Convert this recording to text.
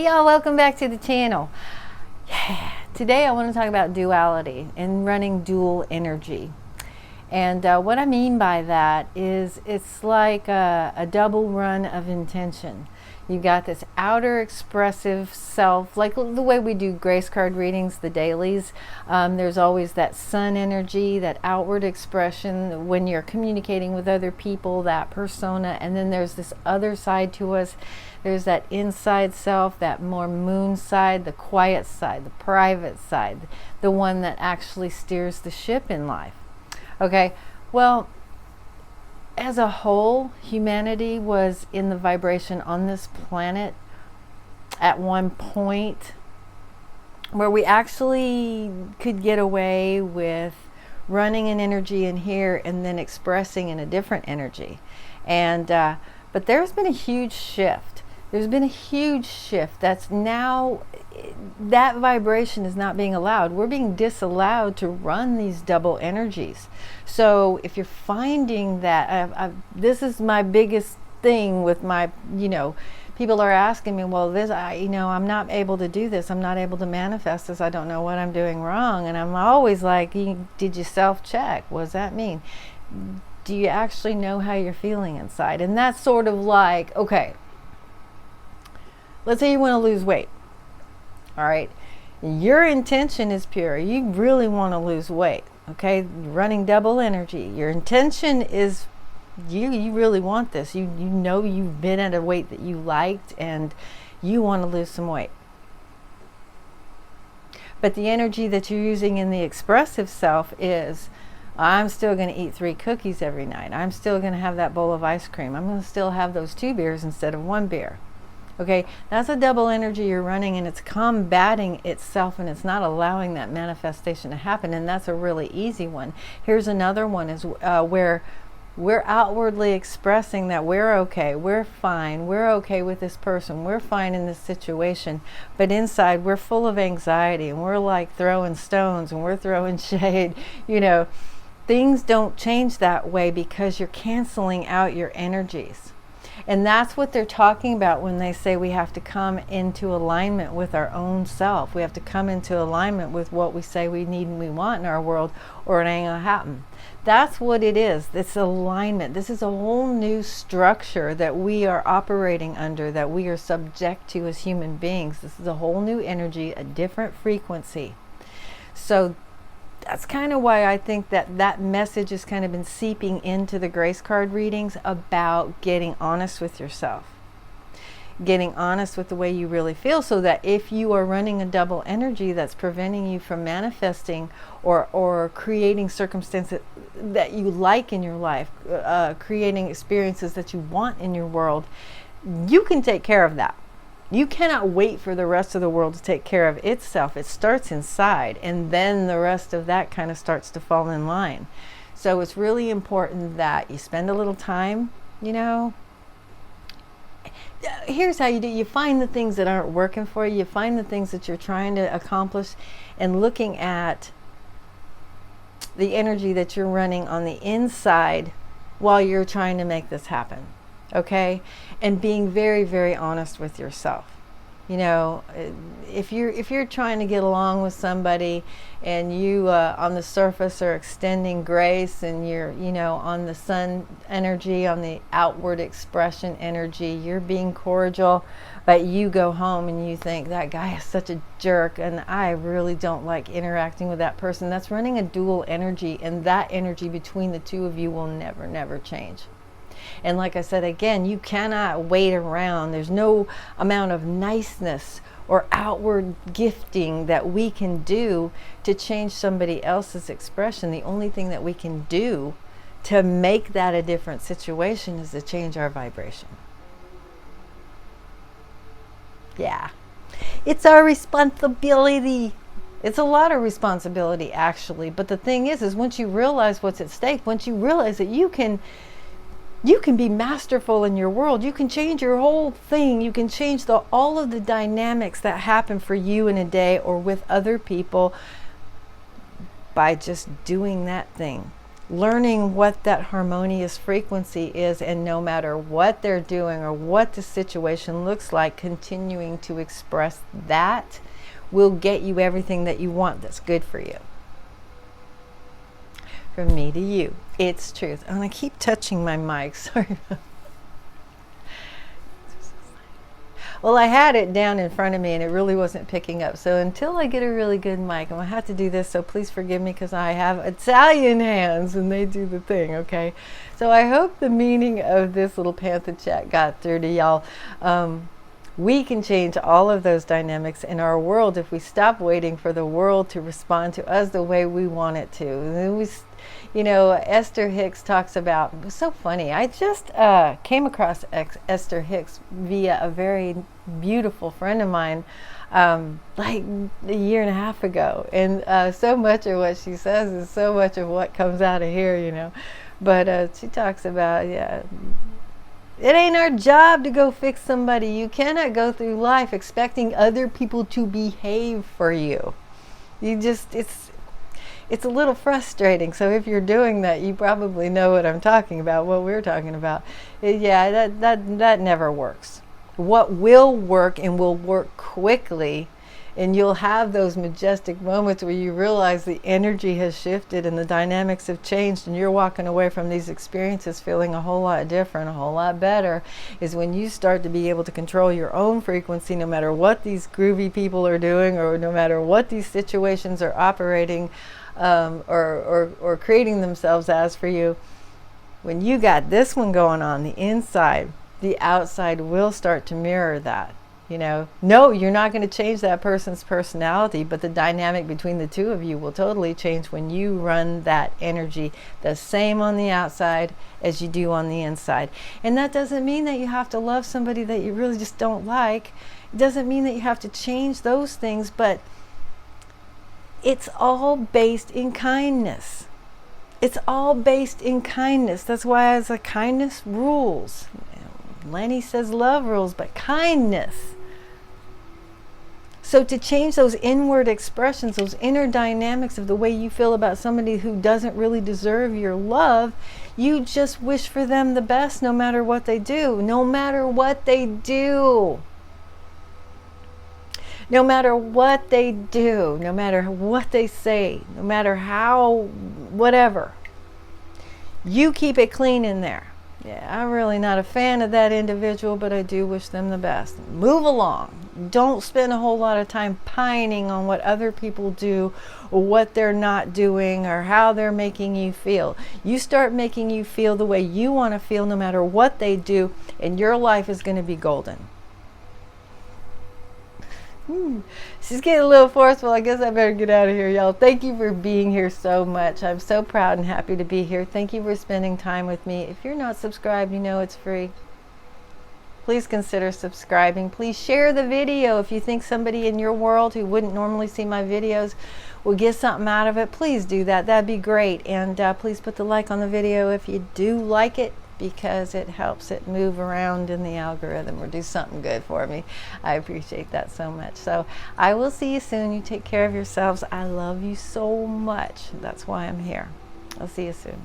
Y'all, welcome back to the channel. Today I want to talk about duality and running dual energy. And what I mean by that is it's like a double run of intention. You've got this outer expressive self, like the way we do grace card readings, the dailies. There's always that sun energy, that outward expression when you're communicating with other people, that persona. And then there's this other side to us. There's that inside self, that more moon side, the quiet side, the private side, the one that actually steers the ship in life. Okay, well, as a whole, humanity was in the vibration on this planet at one point where we actually could get away with running an energy in here and then expressing in a different energy. And but there's been a huge shift. There's been a huge shift that's now, that vibration is not being allowed. We're being disallowed to run these double energies. So if you're finding that, this is my biggest thing with my, people are asking me, well, I'm not able to do this. I'm not able to manifest this. I don't know what I'm doing wrong. And I'm always like, did you self-check? What does that mean? Do you actually know how you're feeling inside? And that's sort of like, okay, let's say you want to lose weight. All right. Your intention is pure. You really want to lose weight. Okay. Running double energy. Your intention is you really want this. You know you've been at a weight that you liked and you want to lose some weight. But the energy that you're using in the expressive self is, I'm still going to eat 3 cookies every night. I'm still going to have that bowl of ice cream. I'm going to still have those 2 beers instead of 1 beer. Okay, that's a double energy you're running, and it's combating itself, and it's not allowing that manifestation to happen. And that's a really easy one. Here's another one is where we're outwardly expressing that we're okay, we're fine, we're okay with this person, we're fine in this situation. But inside, we're full of anxiety, and we're like throwing stones, and we're throwing shade. Things don't change that way because you're canceling out your energies. And that's what they're talking about when they say we have to come into alignment with our own self. We have to come into alignment with what we say we need and we want in our world, or it ain't gonna happen. That's what it is. It's alignment. This is a whole new structure that we are operating under, that we are subject to as human beings. This is a whole new energy, a different frequency. So that's kind of why I think that message has kind of been seeping into the grace card readings about getting honest with yourself, getting honest with the way you really feel, so that if you are running a double energy that's preventing you from manifesting or creating circumstances that you like in your life, creating experiences that you want in your world, you can take care of that. You cannot wait for the rest of the world to take care of itself. It starts inside, and then the rest of that kind of starts to fall in line. So it's really important that you spend a little time, Here's how you do. You find the things that aren't working for you. You find the things that you're trying to accomplish, and looking at the energy that you're running on the inside while you're trying to make this happen. Okay, and being very, very honest with yourself. If you're trying to get along with somebody, and you on the surface are extending grace, and you're on the sun energy, on the outward expression energy, you're being cordial, but you go home and you think that guy is such a jerk and I really don't like interacting with that person. That's running a dual energy, and that energy between the two of you will never change. And like I said, again, you cannot wait around. There's no amount of niceness or outward gifting that we can do to change somebody else's expression. The only thing that we can do to make that a different situation is to change our vibration. Yeah. It's our responsibility. It's a lot of responsibility, actually. But the thing is once you realize what's at stake, once you realize that you can be masterful in your world. You can change your whole thing. You can change all of the dynamics that happen for you in a day or with other people by just doing that thing. learning what that harmonious frequency is, and no matter what they're doing or what the situation looks like, continuing to express that will get you everything that you want that's good for you. From me to you, it's truth. And I keep touching my mic, sorry. Well, I had it down in front of me and it really wasn't picking up. So until I get a really good mic, I'm going to have to do this. So please forgive me because I have Italian hands and they do the thing, okay? So I hope the meaning of this little Pantha chat got through to y'all. We can change all of those dynamics in our world if we stop waiting for the world to respond to us the way we want it to. And then you know, Esther Hicks talks about, it was so funny, I just came across Esther Hicks via a very beautiful friend of mine like a year and a half ago, and so much of what she says is so much of what comes out of here, you know. But she talks about, yeah, it ain't our job to go fix somebody. You cannot go through life expecting other people to behave for you. You just, it's a little frustrating. So if you're doing that, you probably know what I'm talking about, what we're talking about. Yeah, that never works. What will work, and will work quickly, and you'll have those majestic moments where you realize the energy has shifted and the dynamics have changed, and you're walking away from these experiences feeling a whole lot different, a whole lot better, is when you start to be able to control your own frequency, no matter what these groovy people are doing, or no matter what these situations are operating or creating themselves as for you. When you got this one going on, the inside, the outside will start to mirror that. You know, no, you're not going to change that person's personality, but the dynamic between the two of you will totally change when you run that energy the same on the outside as you do on the inside. And that doesn't mean that you have to love somebody that you really just don't like. It doesn't mean that you have to change those things, but it's all based in kindness. It's all based in kindness. That's why as a kindness rules. Lenny says love rules, but kindness. So to change those inward expressions, those inner dynamics of the way you feel about somebody who doesn't really deserve your love, you just wish for them the best no matter what they do. No matter what they do. No matter what they do, no matter what they say, no matter how, whatever. You keep it clean in there. Yeah, I'm really not a fan of that individual, but I do wish them the best. Move along. Don't spend a whole lot of time pining on what other people do or what they're not doing or how they're making you feel. You start making you feel the way you want to feel no matter what they do, and your life is going to be golden. She's getting a little forceful. I guess I better get out of here, y'all. Thank you for being here so much. I'm so proud and happy to be here. Thank you for spending time with me. If you're not subscribed, you know it's free. Please consider subscribing. Please share the video if you think somebody in your world who wouldn't normally see my videos will get something out of it. Please do that. That'd be great. And please put the like on the video if you do like it, because it helps it move around in the algorithm or do something good for me. I appreciate that so much. So I will see you soon. You take care of yourselves. I love you so much. That's why I'm here. I'll see you soon.